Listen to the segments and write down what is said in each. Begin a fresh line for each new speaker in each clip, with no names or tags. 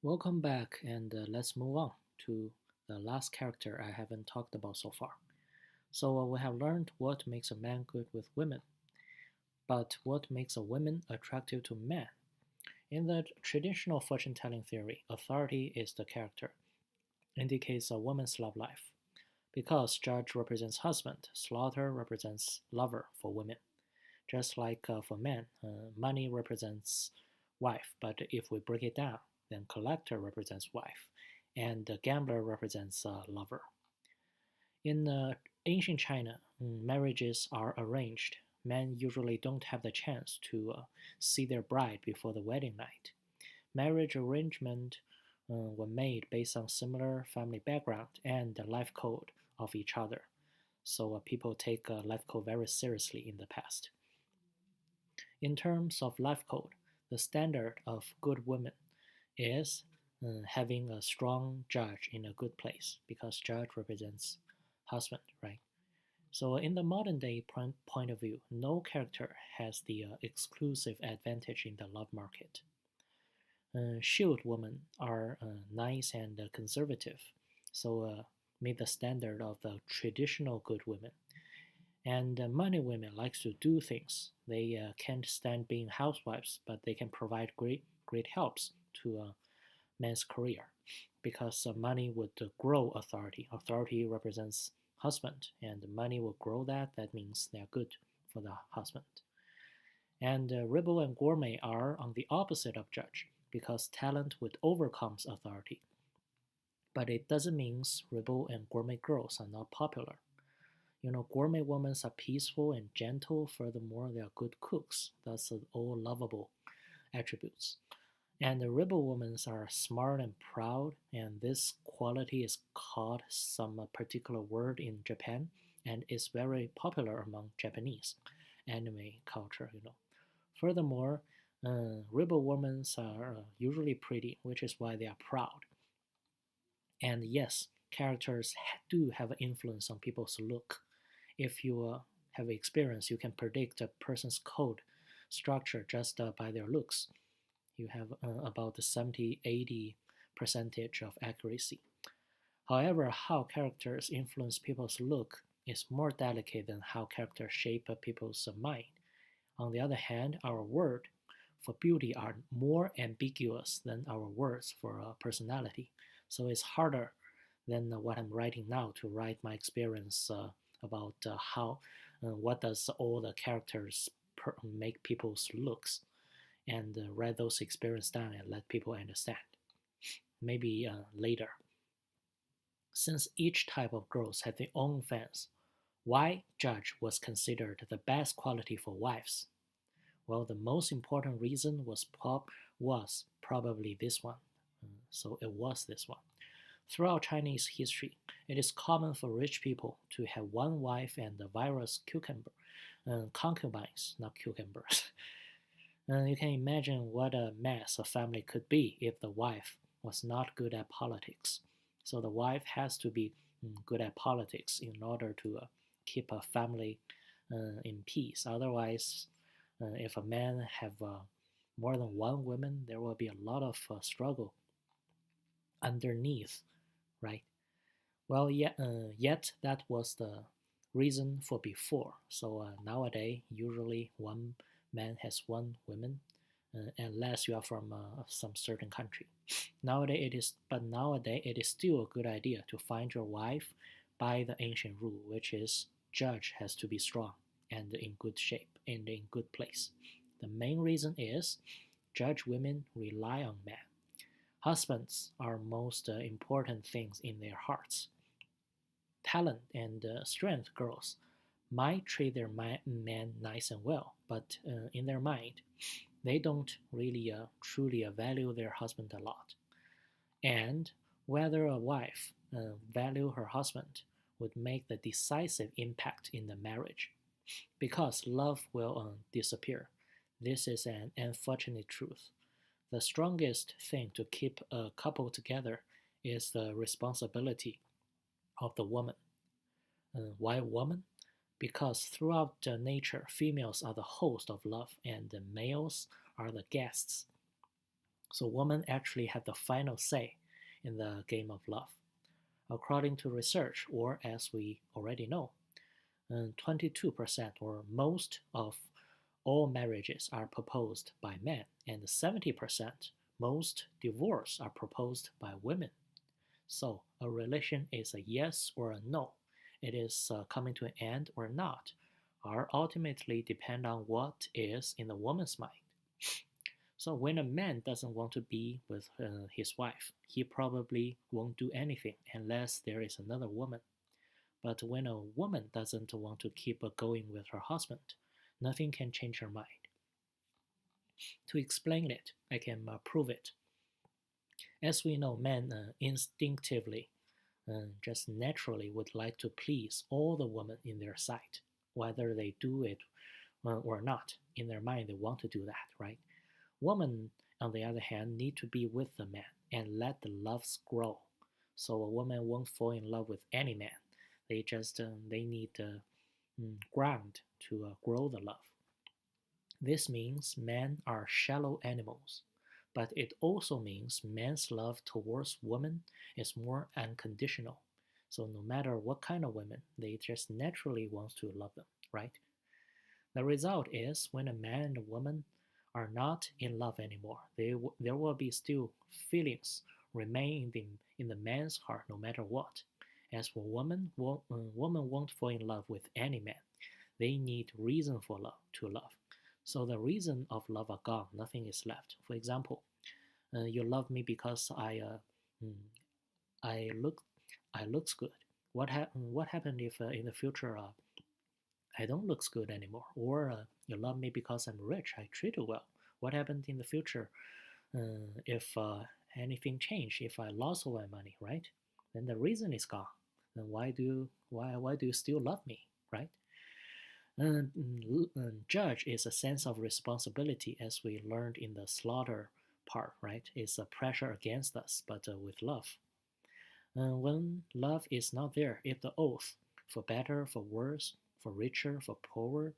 Welcome back, and let's move on to the last character I haven't talked about so far. So, we have learned what makes a man good with women, but what makes a woman attractive to men? In the traditional fortune telling theory, authority is the character, indicates a woman's love life. Because judge represents husband, slaughter represents lover for women. Just like for men, money represents wife, but if we break it down, then collector represents wife, and the gambler represents lover. In ancient China, marriages are arranged. Men usually don't have the chance to see their bride before the wedding night. Marriage arrangements were made based on similar family background and the life code of each other. So people take life code very seriously in the past. In terms of life code, the standard of good women is having a strong judge in a good place because judge represents husband, right? So in the modern day point of view, no character has the exclusive advantage in the love market. Shield women are nice and conservative, so meet the standard of the traditional good women. And money women likes to do things. They can't stand being housewives, but they can provide great helps to a man's career because money would grow authority. Authority represents husband, and money will grow that. That means they're good for the husband. And rebel and gourmet are on the opposite of judge because talent would overcome authority. But it doesn't mean rebel and gourmet girls are not popular. Gourmet women are peaceful and gentle. Furthermore, they are good cooks. That's all lovable attributes. And the rebel women are smart and proud, and this quality is called some particular word in Japan, and is very popular among Japanese anime culture. Furthermore, rebel women are usually pretty, which is why they are proud. And yes, characters do have an influence on people's look. If you have experience, you can predict a person's code structure just by their looks. You have about 70-80 percentage of accuracy. However, how characters influence people's look is more delicate than how characters shape people's mind. On the other hand, our word for beauty are more ambiguous than our words for personality. So it's harder than what I'm writing now to write my experience about how what does all the characters make people's looks, and write those experiences down and let people understand. Maybe later. Since each type of girls had their own fans, why judge was considered the best quality for wives? Well, the most important reason was probably this one. So it was this one. Throughout Chinese history, it is common for rich people to have one wife and the various concubines, not cucumbers. You can imagine what a mess a family could be if the wife was not good at politics. So the wife has to be good at politics in order to keep a family in peace. Otherwise, if a man have more than one woman, there will be a lot of struggle underneath, right? Well, yet that was the reason for before. So nowadays, usually one man has one woman, unless you are from some certain country. Nowadays it is still a good idea to find your wife by the ancient rule, which is judge has to be strong and in good shape and in good place. The main reason is judge women rely on men. Husbands are most important things in their hearts. Talent and strength girls might treat their man nice and well, but in their mind, they don't really truly value their husband a lot. And whether a wife value her husband would make the decisive impact in the marriage, because love will disappear. This is an unfortunate truth. The strongest thing to keep a couple together is the responsibility of the woman. Why woman? Because throughout nature, females are the host of love and the males are the guests. So women actually have the final say in the game of love. According to research, or as we already know, 22% or most of all marriages are proposed by men, and 70% most divorces are proposed by women. So a relation is a yes or a no. It is coming to an end or not, are ultimately depend on what is in the woman's mind. So when a man doesn't want to be with his wife, he probably won't do anything unless there is another woman. But when a woman doesn't want to keep going with her husband, nothing can change her mind. To explain it, I can prove it. As we know, men instinctively, just naturally would like to please all the women in their sight, whether they do it or not. In their mind, they want to do that, right? Women, on the other hand, need to be with the man and let the loves grow. So a woman won't fall in love with any man. They need ground to grow the love. This means men are shallow animals, but it also means men's love towards women is more unconditional. So no matter what kind of women, they just naturally want to love them, right? The result is when a man and a woman are not in love anymore, there will be still feelings remain in the man's heart no matter what. As for women won't fall in love with any man. They need reason for love to love. So the reason of love are gone, nothing is left. For example, you love me because mm, I look I looks good. What happened if in the future I don't looks good anymore? Or you love me because I'm rich, I treat you well. What happened in the future if anything changed, if I lost all my money, right? Then the reason is gone. Then why do you still love me, right? Judge is a sense of responsibility, as we learned in the slaughter part, right? It's a pressure against us, but with love. When love is not there, if the oath, for better, for worse, for richer, for poorer,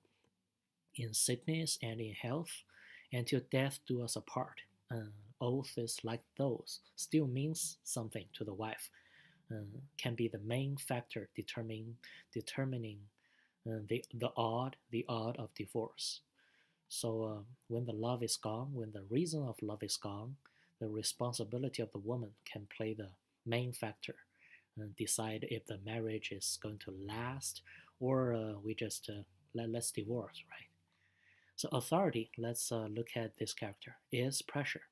in sickness and in health, until death do us apart, oaths like those still means something to the wife, can be the main factor determining the odd of divorce. So when the love is gone, when the reason of love is gone, the responsibility of the woman can play the main factor and decide if the marriage is going to last or we just let's divorce, right? So authority, let's look at this character, is pressure.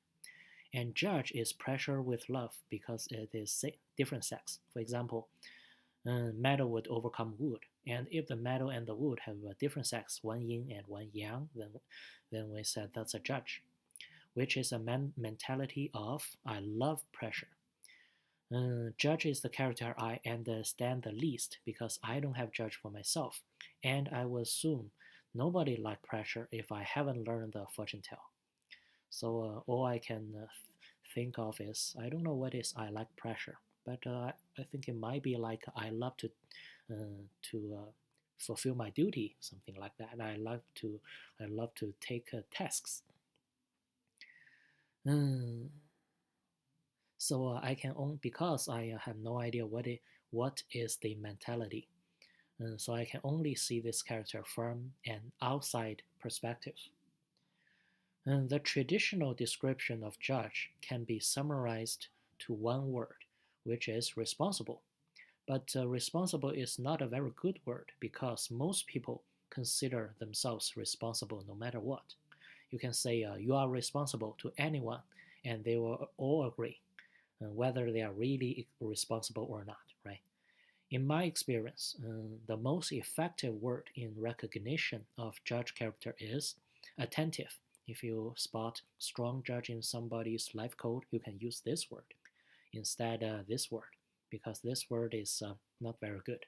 And judge is pressure with love because it is different sex. For example, metal would overcome wood. And if the metal and the wood have a different sex, one yin and one yang, then we said that's a judge, which is a mentality of I love pressure. Judge is the character I understand the least because I don't have judge for myself, and I will assume nobody like pressure if I haven't learned the fortune tell. So all I can think of is I don't know what is I like pressure, but I think it might be like I love to fulfill my duty, something like that. I love to take tasks. Mm, so I can own because I have no idea what is the mentality. So I can only see this character from an outside perspective. And the traditional description of judge can be summarized to one word, which is responsible. But responsible is not a very good word because most people consider themselves responsible no matter what. You can say you are responsible to anyone, and they will all agree, whether they are really responsible or not, right? In my experience, the most effective word in recognition of judge character is attentive. If you spot strong judge in somebody's life code, you can use this word instead this word because this word is not very good.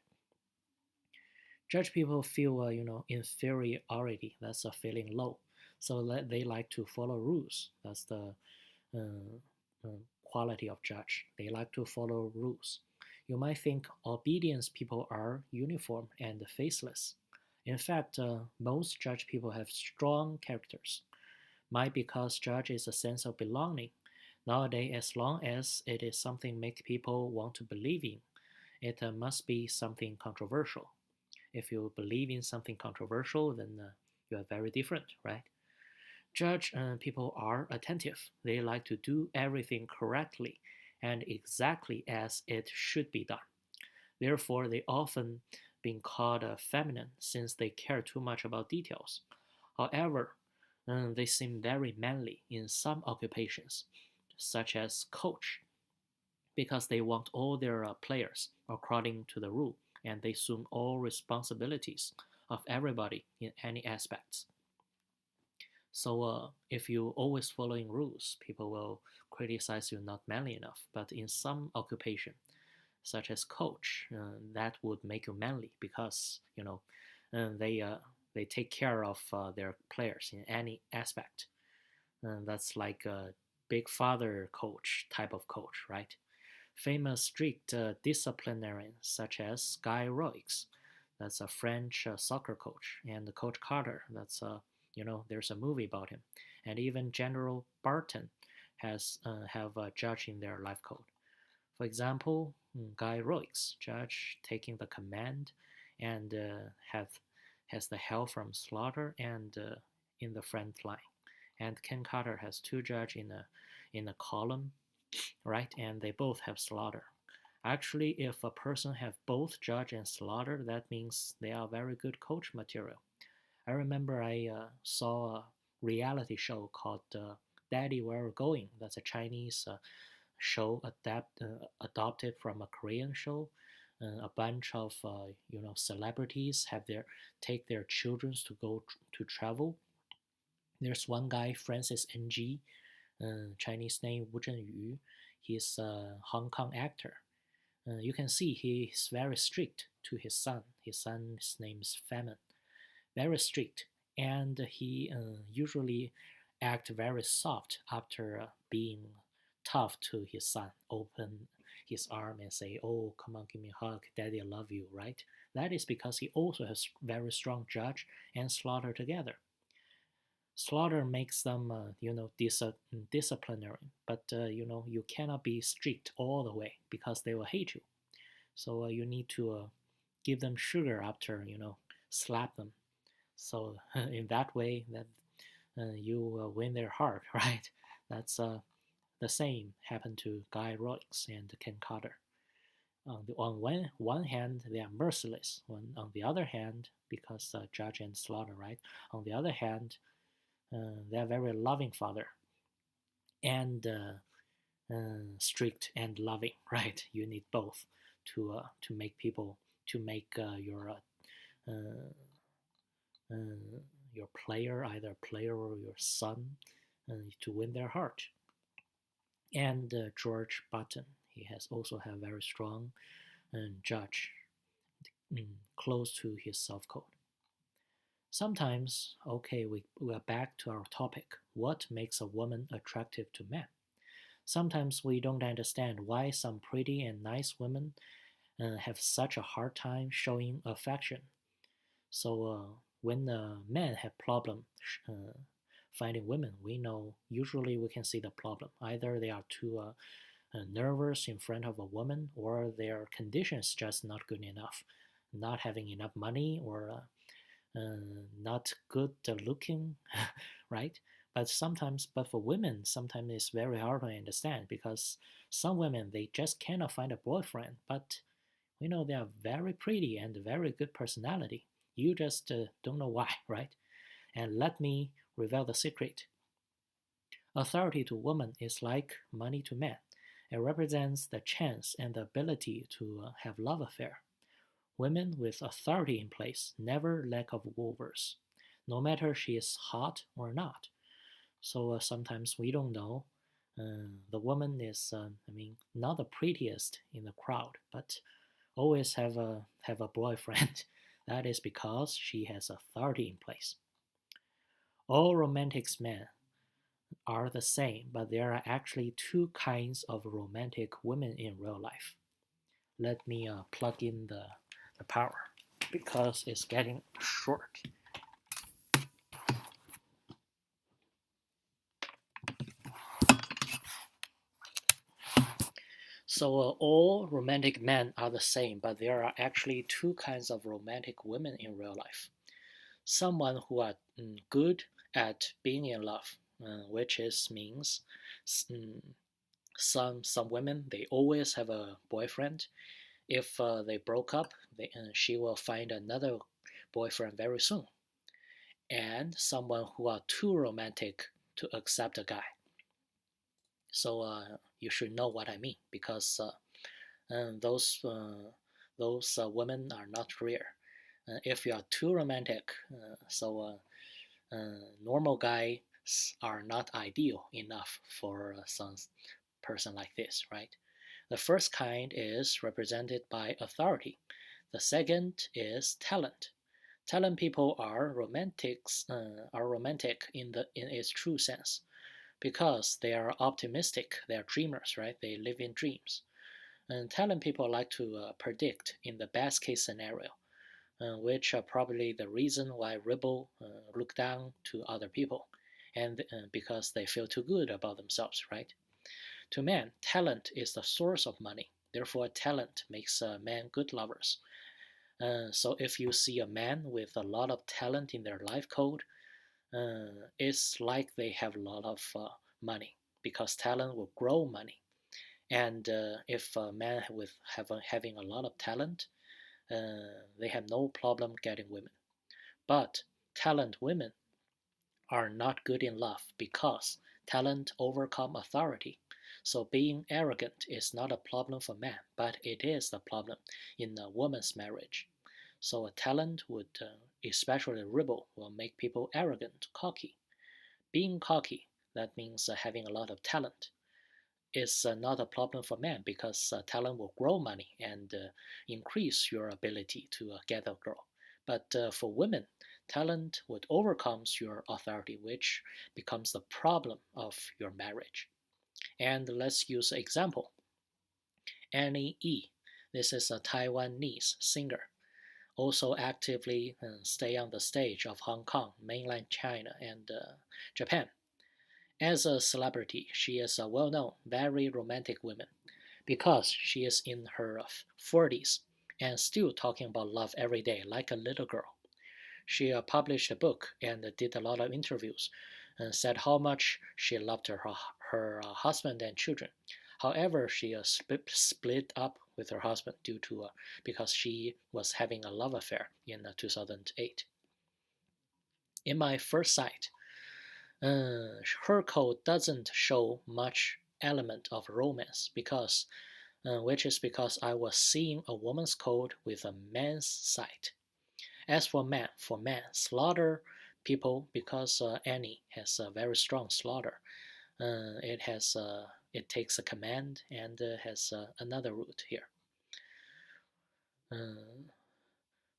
Judge people feel inferiority. That's a feeling low, so they like to follow rules. That's the uh, quality of judge. They like to follow rules. You might think obedience people are uniform and faceless. In fact, most judge people have strong characters. Might because judge is a sense of belonging. Nowadays, as long as it is something make people want to believe in, it must be something controversial. If you believe in something controversial, then you are very different, right? Judge people are attentive. They like to do everything correctly and exactly as it should be done. Therefore, they often been called feminine since they care too much about details. However, they seem very manly in some occupations, such as coach, because they want all their players according to the rule and they assume all responsibilities of everybody in any aspects. So if you always following rules, people will criticize you not manly enough. But in some occupation, such as coach, that would make you manly because they take care of their players in any aspect. That's like a big father coach type of coach, right? Famous strict disciplinarians such as Guy Roix, that's a French soccer coach, and Coach Carter, that's there's a movie about him, and even General Barton has have a judge in their life code. For example, Guy Roix, judge taking the command and have has the help from Slaughter and in the front line, and Ken Carter has two judge in a column, right? And they both have Slaughter. Actually, if a person have both Judge and Slaughter, that means they are very good coach material. I remember I saw a reality show called Daddy Where We're Going. That's a Chinese show adopted from a Korean show. A bunch of celebrities have their take their children to go to travel. There's one guy, Francis Ng, Chinese name Wu Zhenyu. He's a Hong Kong actor. You can see he is very strict to his son. His son's name is Famine. Very strict, and he usually act very soft after being tough to his son. Open his arm and say, "Oh, come on, give me a hug, Daddy, I love you." Right? That is because he also has very strong Judge and Slaughter together. Slaughter makes them, disciplinary, but you cannot be strict all the way because they will hate you. So you need to give them sugar after slap them. So in that way, that you win their heart, right? That's the same happened to Guy Roix and Ken Carter. On one hand, they are merciless. On the other hand, because Judge and Slaughter, right? On the other hand, they are very loving father and strict and loving, right? You need both to make people to make uh, your player, either player or your son, to win their heart. And George Button, he has also have very strong judge close to his self code. Sometimes, okay, we are back to our topic. What makes a woman attractive to men? Sometimes we don't understand why some pretty and nice women have such a hard time showing affection. So when men have problem finding women, we know usually we can see the problem. Either they are too nervous in front of a woman, or their condition is just not good enough, not having enough money, or not good looking, right? But for women, sometimes it's very hard to understand because some women they just cannot find a boyfriend, but we know they are very pretty and very good personality. You just don't know why, right? And let me reveal the secret. Authority to women is like money to men. It represents the chance and the ability to have love affair. Women with authority in place never lack of wooers, no matter she is hot or not. So sometimes we don't know. The woman is, not the prettiest in the crowd, but always have a boyfriend. That is because she has authority in place. All romantic men are the same, but there are actually two kinds of romantic women in real life. Let me plug in the power because it's getting short. So all romantic men are the same, but there are actually two kinds of romantic women in real life. Someone who are good at being in love, which is means mm, some women they always have a boyfriend. If they broke up, she will find another boyfriend very soon. And someone who are too romantic to accept a guy. So you should know what I mean because and those women are not rare. If you are too romantic, normal guys are not ideal enough for some person like this, right? The first kind is represented by authority. The second is talent. Talent people are romantic in its true sense because they are optimistic. They are dreamers, right? They live in dreams. And talent people like to predict in the best case scenario, which are probably the reason why rebel look down to other people, and because they feel too good about themselves, right? To men, talent is the source of money. Therefore, talent makes men good lovers. So if you see a man with a lot of talent in their life code, it's like they have a lot of money because talent will grow money. And if a man with having a lot of talent, they have no problem getting women. But talent women are not good in love because talent overcome authority. So being arrogant is not a problem for men, but it is a problem in a woman's marriage. So a talent would, especially rebel, will make people arrogant, cocky. Being cocky, that means having a lot of talent, is not a problem for men because talent will grow money and increase your ability to get a girl. But for women, talent would overcome your authority, which becomes the problem of your marriage. And let's use an example. Annie E. This is a Taiwanese singer, also actively stay on the stage of Hong Kong, mainland China, and Japan. As a celebrity, she is a well-known, very romantic woman because she is in her 40s and still talking about love every day like a little girl. She published a book and did a lot of interviews and said how much she loved her husband and children. However, she split up with her husband due to because she was having a love affair in 2008. In my first sight, her code doesn't show much element of romance because which is because I was seeing a woman's code with a man's sight. As for men, slaughter people because Annie has a very strong slaughter. It takes a command and has another root here. Uh,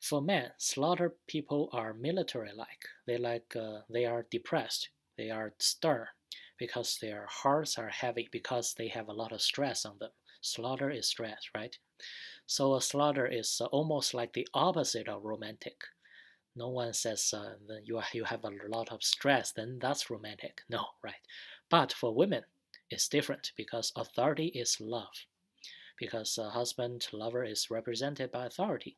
for men, slaughter people are military-like. They are depressed. They are stern because their hearts are heavy because they have a lot of stress on them. Slaughter is stress, right? So a slaughter is almost like the opposite of romantic. No one says you have a lot of stress, then that's romantic. No, right? But for women, it's different because authority is love. Because husband, lover is represented by authority.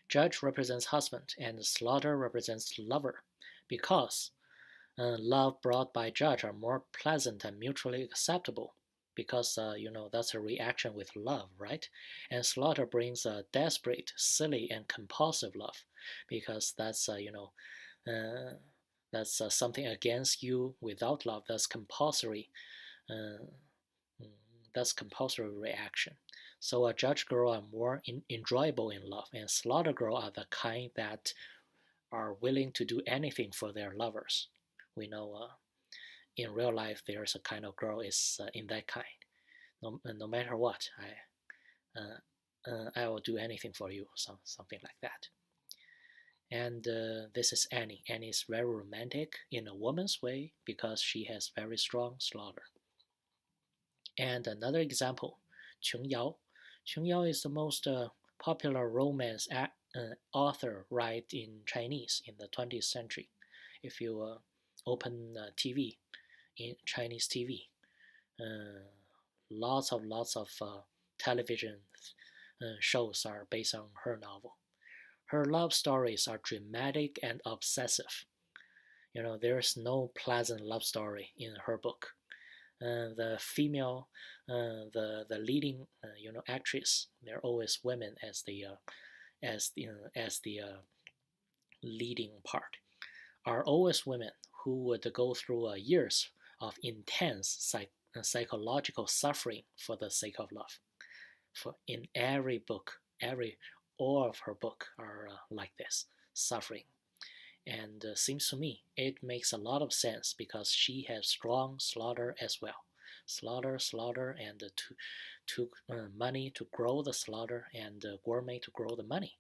Judge represents husband, and slaughter represents lover. Because love brought by judge are more pleasant and mutually acceptable because that's a reaction with love, right? And slaughter brings a desperate, silly, and compulsive love because uh, that's something against you without love. Uh, mm, that's compulsory reaction. So a judge girl are more enjoyable in love, and slaughter girl are the kind that are willing to do anything for their lovers. We know in real life there's a kind of girl is in that kind. No matter what, I will do anything for you, something like that. And this is Annie. Annie is very romantic in a woman's way because she has very strong slaughter. And another example, Qiong Yao. Qiong Yao is the most popular romance author write in Chinese in the 20th century. If you open TV, in Chinese TV, uh, lots of television shows are based on her novel. Her love stories are dramatic and obsessive. There's no pleasant love story in her book. The female, the leading, actress, they're always women as the leading part, are always women who would go through years of intense psychological suffering for the sake of love. For in every book, all of her book are like this, suffering. And seems to me it makes a lot of sense because she has strong Slaughter as well. Slaughter, and took money to grow the Slaughter, and Gourmet to grow the money.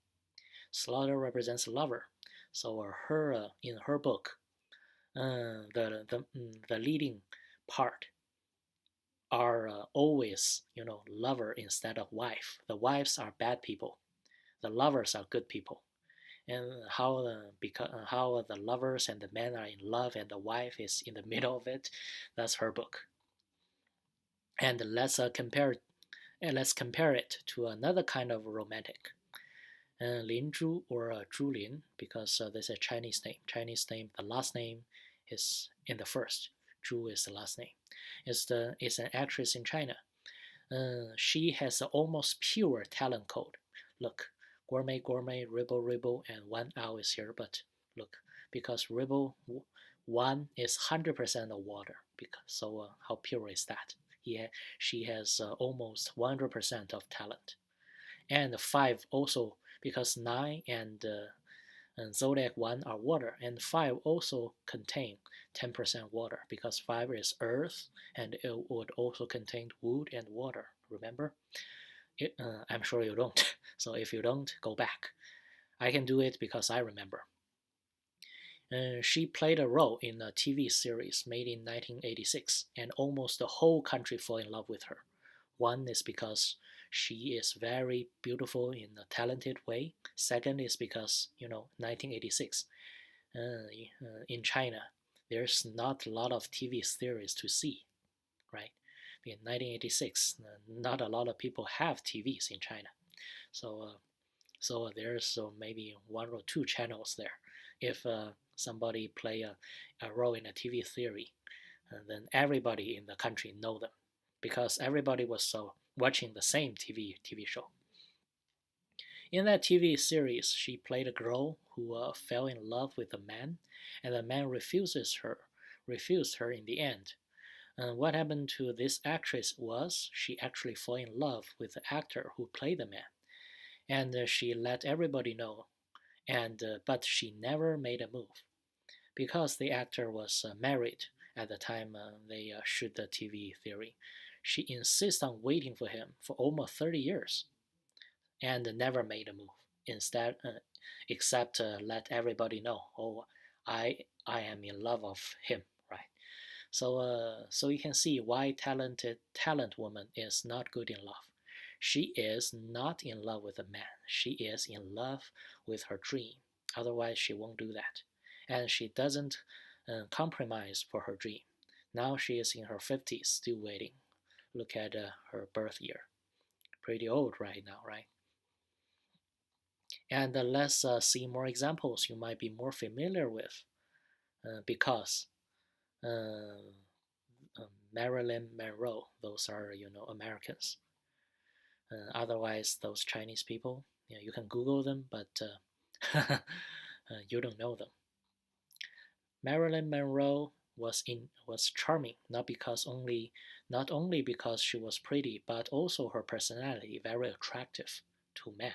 Slaughter represents lover, so her in her book, the leading part are always lover instead of wife. The wives are bad people. The lovers are good people. And how the lovers and the men are in love and the wife is in the middle of it, that's her book. And let's compare it to another kind of romantic. Lin Zhu or Zhu Lin, because this is a Chinese name. Chinese name, the last name is in the first. Zhu is the last name. It's an actress in China. She has an almost pure talent code. Look, Gourmet, Ribble, and 1 hour is here, but look, because Ribble 1 is 100% of water. So how pure is that? She has almost 100% of talent. And 5 also, because 9 and Zodiac 1 are water, and 5 also contain 10% water, because 5 is earth, and it would also contain wood and water, remember? I'm sure you don't, so if you don't, go back. I can do it because I remember. She played a role in a TV series made in 1986, and almost the whole country fell in love with her. One is because she is very beautiful in a talented way. Second is because, 1986, in China, there's not a lot of TV series to see, right? In 1986, not a lot of people have TVs in China. So there's maybe 1 or 2 channels there. If somebody play a role in a TV series, then everybody in the country know them, because everybody was watching the same TV show. In that TV series, she played a girl who fell in love with a man, and the man refused her in the end. What happened to this actress was she actually fell in love with the actor who played the man, and she let everybody know, but she never made a move because the actor was married at the time they shoot the TV series. She insists on waiting for him for almost 30 years and never made a move. Instead, except let everybody know, oh, I am in love of him, right? So you can see why talent woman is not good in love. She is not in love with a man. She is in love with her dream. Otherwise, she won't do that. And she doesn't compromise for her dream. Now she is in her 50s, still waiting. Look at her birth year. Pretty old right now, right? And let's see more examples you might be more familiar with, because Marilyn Monroe, those are Americans. Otherwise, those Chinese people, you can Google them, but you don't know them. Marilyn Monroe was charming, not only because she was pretty, but also her personality very attractive to men.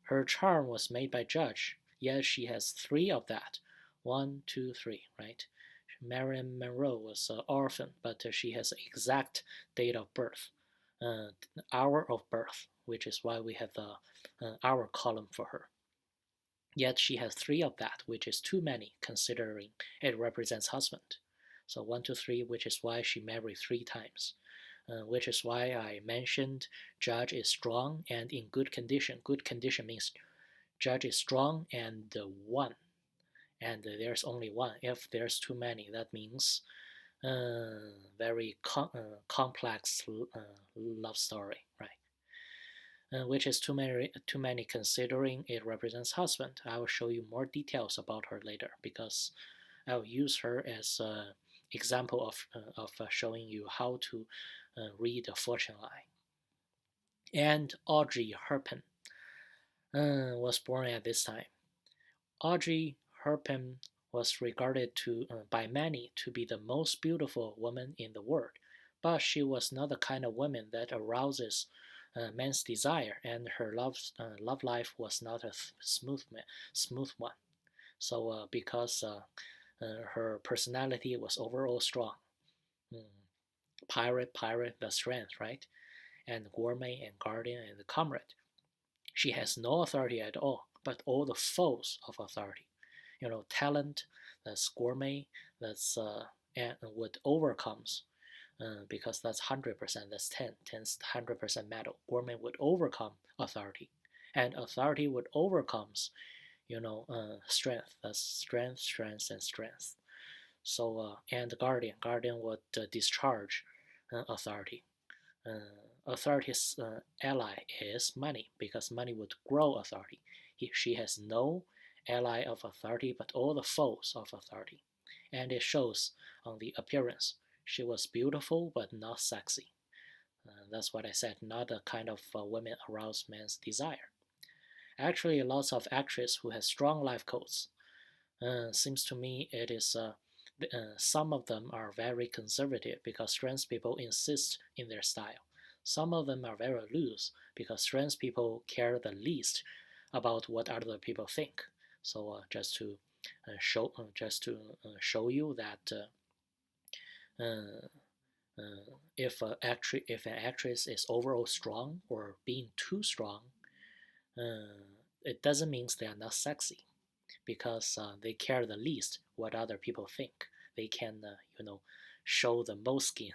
Her charm was made by judge, yet she has 3 of that. 1, 2, 3, right? Marilyn Monroe was an orphan, but she has an exact date of birth, hour of birth, which is why we have the hour column for her. Yet she has 3 of that, which is too many considering it represents husband. So 1, 2, 3, which is why she married 3 times. Which is why I mentioned judge is strong and in good condition. Good condition means judge is strong and 1. And there's only 1. If there's too many, that means very complex love story, right? Which is too many considering it represents husband. I will show you more details about her later because I will use her as an example of showing you how to read a fortune line. And Audrey Hepburn was born at this time. Audrey Hepburn was regarded by many to be the most beautiful woman in the world, but she was not the kind of woman that arouses man's desire, and her love life was not a smooth one. So, because her personality was overall strong, mm, pirate, the strength, right? And gourmet and guardian and comrade. She has no authority at all, but all the foes of authority. Talent, that's gourmet, that's and what overcomes, because that's 100%, that's 10's 100% metal. Gourmet would overcome authority, and authority would overcomes, strength. That's strength, and strength. So, and guardian would discharge authority. Authority's ally is money because money would grow authority. She has no ally of authority but all the foes of authority. And it shows on the appearance. She was beautiful but not sexy. That's what I said, not the kind of women arouse man's desire. Actually, lots of actresses who have strong life codes. Seems to me it is some of them are very conservative because trans people insist in their style. Some of them are very loose because trans people care the least about what other people think. So just to show you that uh, if an actress is overall strong or being too strong, it doesn't mean they are not sexy because they care the least what other people think. They can, show the most skin.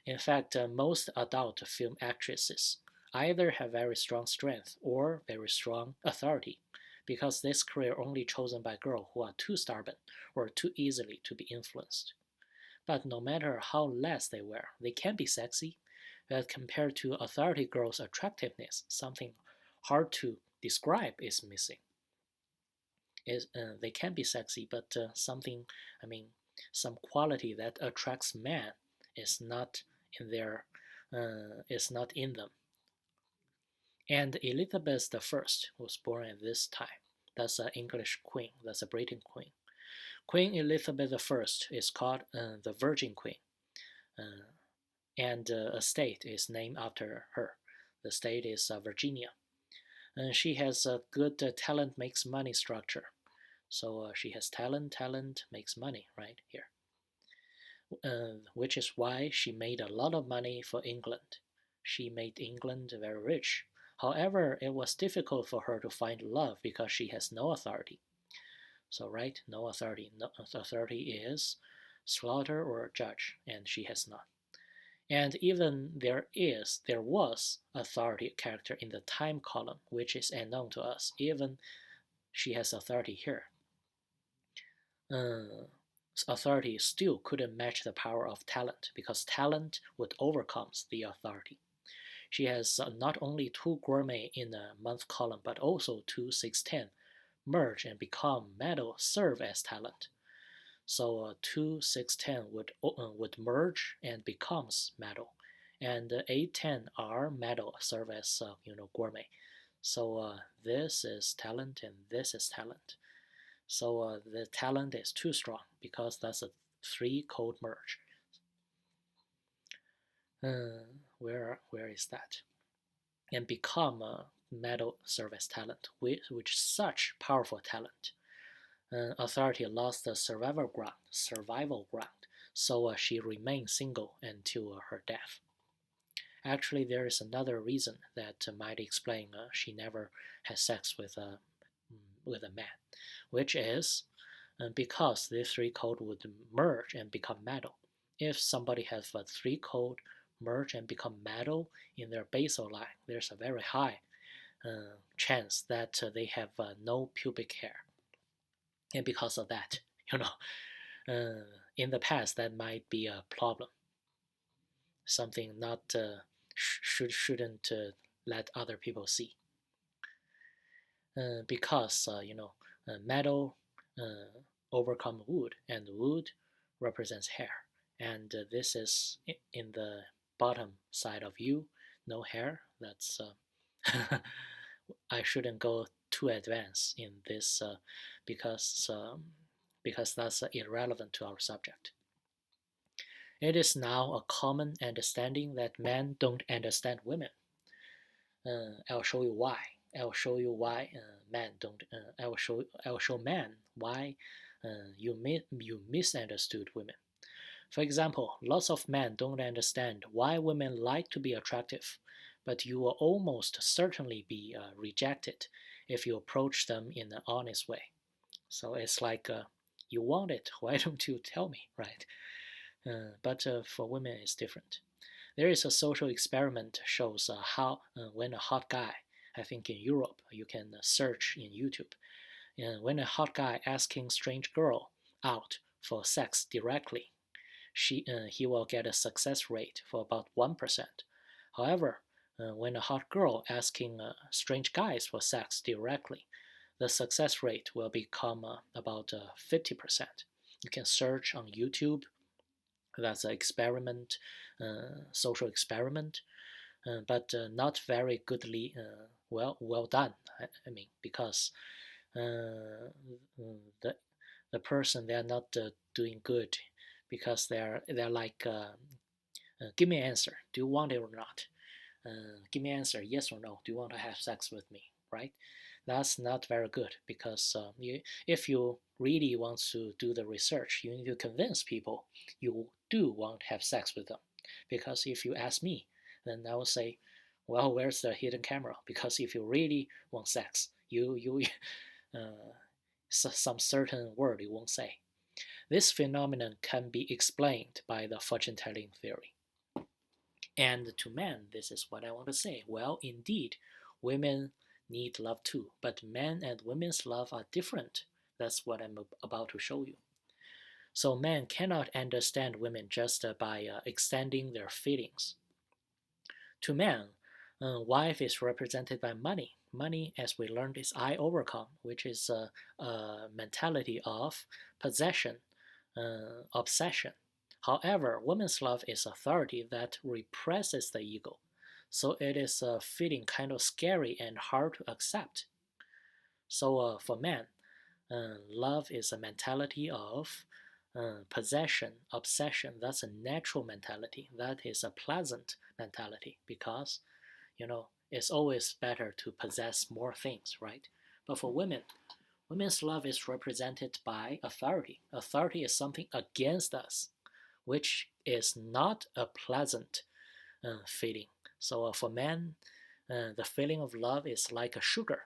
In fact, most adult film actresses either have very strong strength or very strong authority because this career only chosen by girls who are too stubborn or too easily to be influenced. But no matter how less they wear, they can be sexy. But compared to authority girls' attractiveness, something hard to describe is missing. They can be sexy, but some quality that attracts men is not in them. And Elizabeth I was born at this time. That's an English queen. That's a British queen. Queen Elizabeth I is called the Virgin Queen, and a state is named after her. The state is Virginia. And she has a good talent makes money structure. So she has talent makes money right here, which is why she made a lot of money for England. She made England very rich. However, it was difficult for her to find love because she has no authority. So, right, no authority. No authority is slaughter or judge, and she has none. And even there was authority character in the time column, which is unknown to us. Even she has authority here. Authority still couldn't match the power of talent because talent would overcome the authority. She has not only two gourmet in the month column, but also two 610 merge and become metal serve as talent. So two 610 would merge and becomes metal, and 810 are metal serve as gourmet. So this is talent and this is talent. So the talent is too strong because that's a 3 code merge. Where is that? And become a metal service talent, which such powerful talent. Authority lost the survival ground, so she remained single until her death. Actually, there is another reason that might explain she never had sex with a man, which is because these 3 code would merge and become metal. If somebody has a 3 code merge and become metal in their basal line, there's a very high chance that they have no pubic hair. And because of that, in the past that might be a problem, something not shouldn't let other people see, because metal overcome wood, and wood represents hair, and this is in the bottom side of you, no hair. That's I shouldn't go too advanced in this because because that's irrelevant to our subject. It is now a common understanding that men don't understand women. I'll show you why. I'll show you why men don't. I'll show men why you misunderstood women. For example, lots of men don't understand why women like to be attractive, but you will almost certainly be rejected if you approach them in an honest way. So it's like you want it. Why don't you tell me, right? But for women, it's different. There is a social experiment shows how when a hot guy, I think in Europe, you can search in YouTube, when a hot guy asking strange girl out for sex directly, he will get a success rate for about 1%. However, when a hot girl asking strange guys for sex directly, the success rate will become about 50%. You can search on YouTube. That's an experiment, social experiment, but not very goodly, well done. I mean, because the the person, they are not doing good, because they're like, give me an answer. Do you want it or not? Give me an answer, yes or no. Do you want to have sex with me? Right? That's not very good, because if you really want to do the research, you need to convince people you do want to have sex with them. Because if you ask me, then I will say, well, where's the hidden camera? Because if you really want sex, you some certain word you won't say. This phenomenon can be explained by the fortune-telling theory. And to men, this is what I want to say. Well, indeed, women need love too, but men and women's love are different. That's what I'm about to show you. So men cannot understand women just by extending their feelings. To men, wife is represented by money. Money, as we learned, is I overcome, which is a mentality of possession, obsession. However, woman's love is authority that represses the ego, so it is a feeling kind of scary and hard to accept. So for men, love is a mentality of possession, obsession. That's a natural mentality. That is a pleasant mentality, because it's always better to possess more things, right? But for women, women's love is represented by authority. Authority is something against us, which is not a pleasant feeling. So for men, the feeling of love is like a sugar.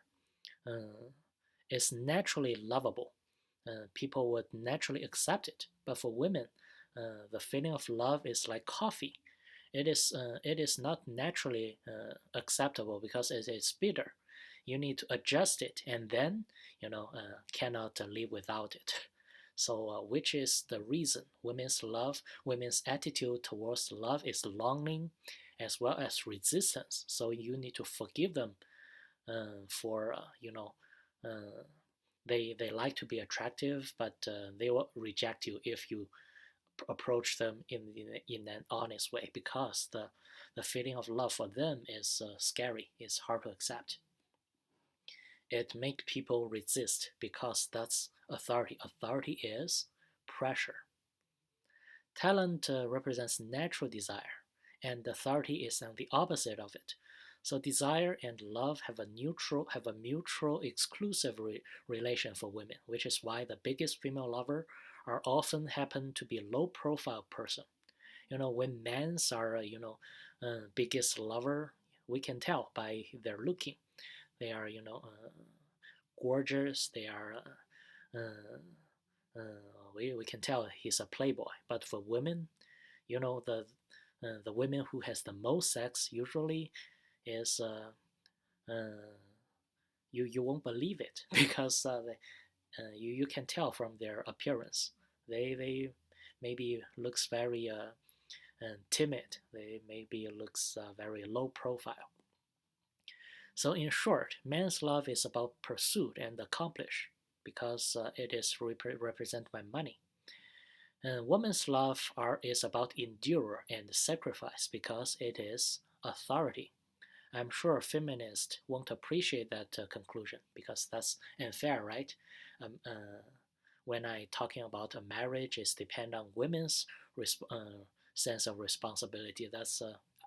It's naturally lovable. People would naturally accept it. But for women, the feeling of love is like coffee. It is not naturally acceptable, because it is bitter. You need to adjust it, and then cannot live without it. So, which is the reason women's attitude towards love is longing as well as resistance. So you need to forgive them for they like to be attractive, but they will reject you if you approach them in an honest way, because the feeling of love for them is scary, it's hard to accept. It makes people resist, because that's authority. Authority is pressure. Talent represents natural desire, and authority is on the opposite of it. So desire and love have a mutual exclusive relation for women, which is why the biggest female lover are often happen to be a low profile person. When men's are biggest lover, we can tell by their looking. They are gorgeous. They are we can tell he's a playboy. But for women, the women who has the most sex usually is you won't believe it because you can tell from their appearance. They maybe looks very timid. They maybe looks very low profile. So in short, man's love is about pursuit and accomplish because it is represented by money. And woman's love is about endure and sacrifice because it is authority. I'm sure feminists won't appreciate that conclusion because that's unfair, right? Um, uh, when I talking about a marriage is depend on women's sense of responsibility.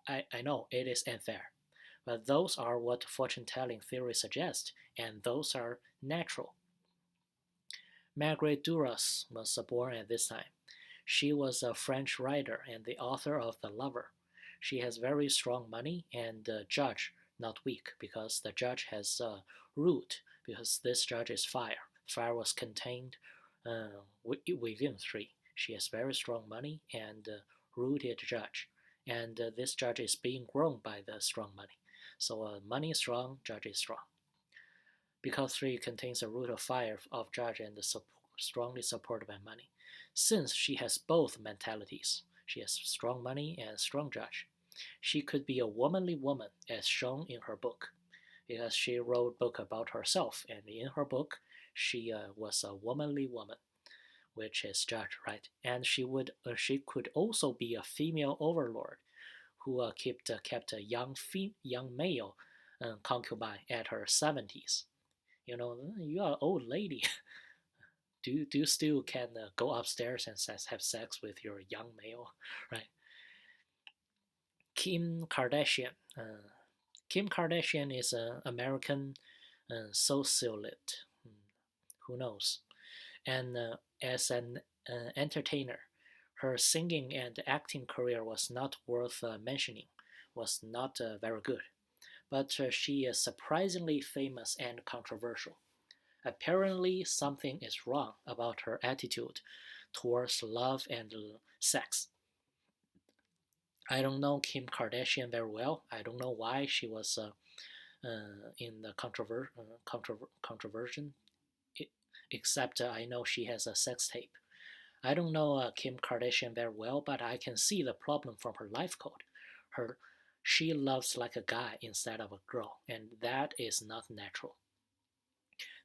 I know it is unfair, but those are what fortune telling theory suggests, and those are natural. Marguerite Duras was born at this time. She was a French writer and the author of The Lover. She has very strong money and the judge not weak because the judge has root because this judge is fire. Fire was contained within three. She has very strong money and rooted judge, and this judge is being grown by the strong money. So money is strong, judge is strong. Because three contains a root of fire of judge and strongly supported by money. Since she has both mentalities, she has strong money and strong judge. She could be a womanly woman as shown in her book, because she wrote book about herself, and in her book she was a womanly woman, which is judge, right? And she could also be a female overlord who kept a young male concubine at her 70s. You know, you are an old lady. Do you still can go upstairs and have sex with your young male, right? Kim Kardashian. Kim Kardashian is an American socialite. Who knows? And as an entertainer, her singing and acting career was not worth mentioning, was not very good. But she is surprisingly famous and controversial. Apparently, something is wrong about her attitude towards love and sex. I don't know Kim Kardashian very well. I don't know why she was in the controversy, except I know she has a sex tape. I don't know Kim Kardashian very well, but I can see the problem from her life code. Her She loves like a guy instead of a girl, and that is not natural.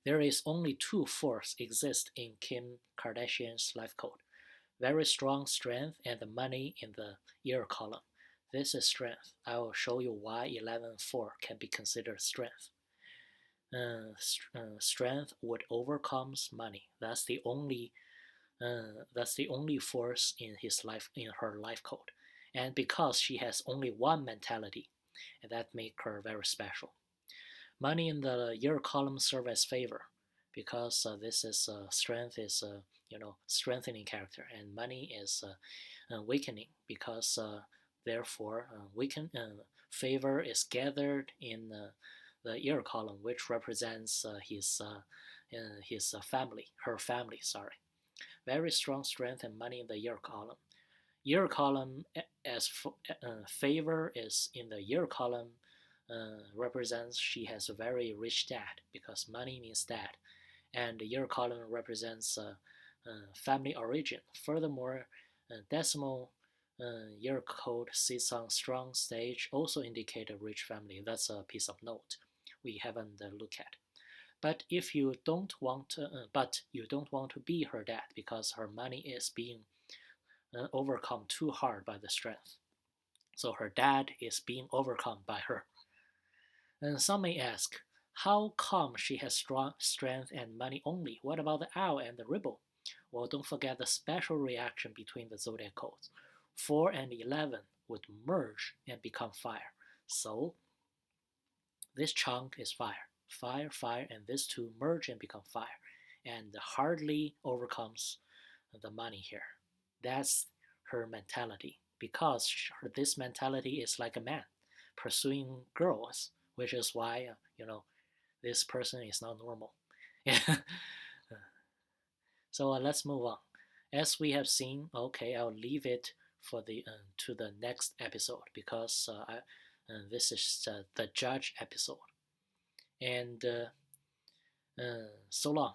There is only two forces exist in Kim Kardashian's life code. Very strong strength and the money in the year column. This is strength. I will show you why 11.4 can be considered strength. Strength would overcomes money. That's the only force in her life code. And because she has only one mentality, and that makes her very special. Money in the year column serve as favor because this is strength is strengthening character, and money is weakening because therefore favor is gathered in the year column, which represents his family, her family. Sorry, very strong strength and money in the year column. Year column as favor is in the year column represents she has a very rich dad because money means dad, and the year column represents family origin. Furthermore, decimal year code sits on strong stage also indicate a rich family. That's a piece of note we haven't looked at. But if you don't want, but you don't want to be her dad because her money is being overcome too hard by the strength. So her dad is being overcome by her. And some may ask, how come she has strong strength and money only? What about the owl and the ripple? Well, don't forget the special reaction between the zodiac codes. 4 and 11 would merge and become fire. So this chunk is fire. Fire, fire, and these two merge and become fire. And hardly overcomes the money here. That's her mentality. Because this mentality is like a man pursuing girls, which is why, this person is not normal. So let's move on. As we have seen, okay, I'll leave it for the to the next episode because this is the judge episode. And so long.